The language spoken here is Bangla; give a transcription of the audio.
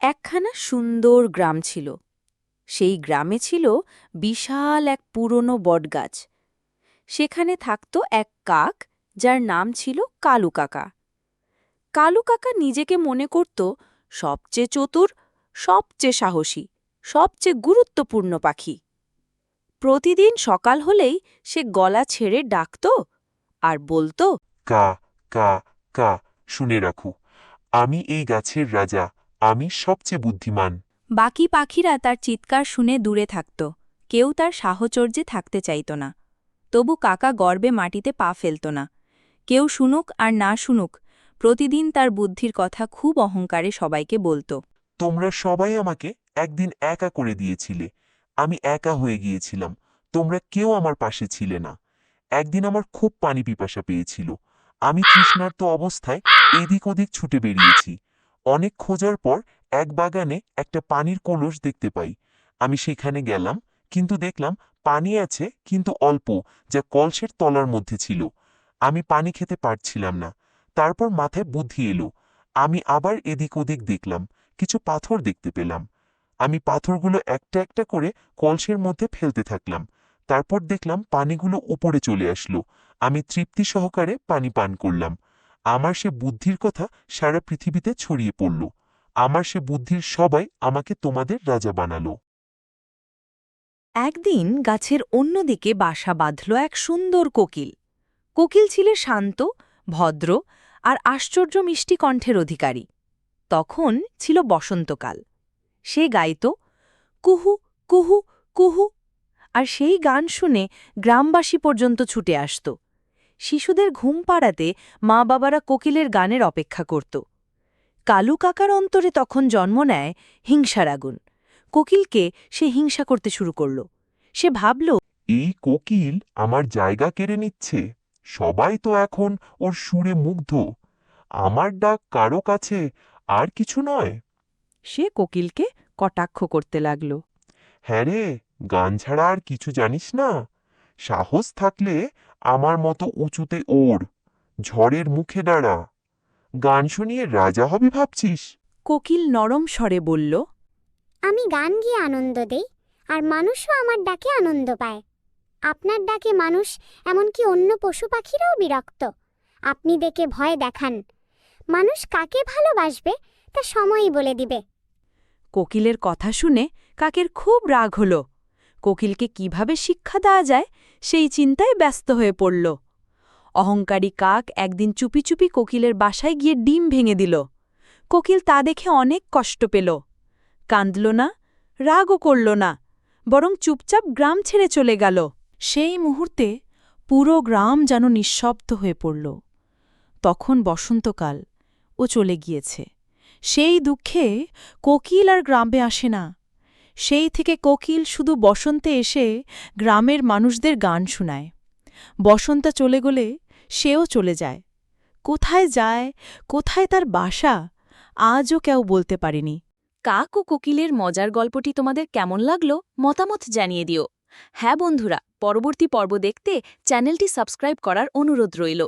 একখানা সুন্দর গ্রাম ছিল। সেই গ্রামে ছিল বিশাল এক পুরনো বটগাছ। সেখানে থাকত এক কাক, যার নাম ছিল কালু কাকা। কালু কাকা নিজেকে মনে করত সবচেয়ে চতুর, সবচেয়ে সাহসী, সবচেয়ে গুরুত্বপূর্ণ পাখি। প্রতিদিন সকাল হলেই সে গলা ছেড়ে ডাকত আর বলতো, কা কা কা শুনে রাখো, আমি এই গাছের রাজা, আমি সবচেয়ে বুদ্ধিমান। বাকি পাখিরা তার চিৎকার শুনে দূরে থাকত। কেউ তার সাহচর্যে থাকতে চাইত না। তবু কাকা গর্বে মাটিতে পা ফেলত না। কেউ শুনুক আর না শুনুক, প্রতিদিন তার বুদ্ধির কথা খুব অহংকারে সবাইকে বলত। তোমরা সবাই আমাকে একদিন একা করে দিয়েছিলে। আমি একা হয়ে গিয়েছিলাম, তোমরা কেউ আমার পাশে ছিলে না। একদিন আমার খুব পানি পিপাসা পেয়েছিল। আমি তৃষ্ণার্ত অবস্থায় এদিক ওদিক ছুটে বেরিয়েছি। অনেক খোঁজার পর এক বাগানে একটা পানির কলস দেখতে পাই। আমি সেখানে গেলাম, কিন্তু দেখলাম পানি আছে কিন্তু অল্প, যা কলসের তলার মধ্যে ছিল। আমি পানি খেতে পারছিলাম না। তারপর মাথায় বুদ্ধি এলো। আমি আবার এদিক ওদিক দেখলাম, কিছু পাথর দেখতে পেলাম। আমি পাথরগুলো একটা একটা করে কলসের মধ্যে ফেলতে থাকলাম। তারপর দেখলাম পানিগুলো উপরে চলে আসলো। আমি তৃপ্তি সহকারে পানি পান করলাম। আমার সে বুদ্ধির কথা সারা পৃথিবীতে ছড়িয়ে পড়ল। আমার সে বুদ্ধির সবাই আমাকে তোমাদের রাজা বানালো। একদিন গাছের অন্যদিকে বাসা বাঁধল এক সুন্দর কোকিল। কোকিল ছিল শান্ত, ভদ্র আর আশ্চর্য মিষ্টি কণ্ঠের অধিকারী। তখন ছিল বসন্তকাল। সে গাইত, কুহু কুহু কুহু, আর সেই গান শুনে গ্রামবাসী পর্যন্ত ছুটে আসত। শিশুদের ঘুম পাড়াতে মা বাবারা কোকিলের গানের অপেক্ষা করত। কালু কাকার অন্তরে তখন জন্ম নেয় হিংসার আগুন। কোকিলকে সে হিংসা করতে শুরু করল। সে ভাবল, এই কোকিল আমার জায়গা কেড়ে নিচ্ছে। সবাই তো এখন ওর সুরে মুগ্ধ। আমার ডাক কারো কাছে আর কিছু নয়। সে কোকিলকে কটাক্ষ করতে লাগল। হ্যাঁ রে, গান ছাড়া আর কিছু জানিস না? সাহস থাকলে আমার মতো উঁচুতে ওড়, ঝড়ের মুখে দাঁড়া। গান শুনিয়ে রাজা হবি ভাবছিস? কোকিল নরম স্বরে বলল, আমি গান গিয়ে আনন্দ দেই, আর মানুষও আমার ডাকে আনন্দ পায়। আপনার ডাকে মানুষ, এমনকি অন্য পশু পাখিরাও বিরক্ত। আপনি ডেকে ভয় দেখান। মানুষ কাকে ভালোবাসবে তা সময়ই বলে দিবে। কোকিলের কথা শুনে কাকের খুব রাগ হল। কোকিলকে কিভাবে শিক্ষা দেওয়া যায় সেই চিন্তায় ব্যস্ত হয়ে পড়ল। অহংকারী কাক একদিন চুপি চুপি কোকিলের বাসায় গিয়ে ডিম ভেঙে দিল। কোকিল তা দেখে অনেক কষ্ট পেল। কাঁদল না, রাগও করল না, বরং চুপচাপ গ্রাম ছেড়ে চলে গেল। সেই মুহূর্তে পুরো গ্রাম যেন নিঃশব্দ হয়ে পড়ল। তখন বসন্তকাল, ও চলে গিয়েছে। সেই দুঃখে কোকিল আর গ্রামে আসে না। সেই থেকে কোকিল শুধু বসন্তে এসে গ্রামের মানুষদের গান শোনায়। বসন্তা চলে গেলে সেও চলে যায়। কোথায় যায়, কোথায় তার বাসা, আজও কেউ বলতে পারেনি। কাক ও কোকিলের মজার গল্পটি তোমাদের কেমন লাগলো মতামত জানিয়ে দিও। হ্যাঁ বন্ধুরা, পরবর্তী পর্ব দেখতে চ্যানেলটি সাবস্ক্রাইব করার অনুরোধ রইল।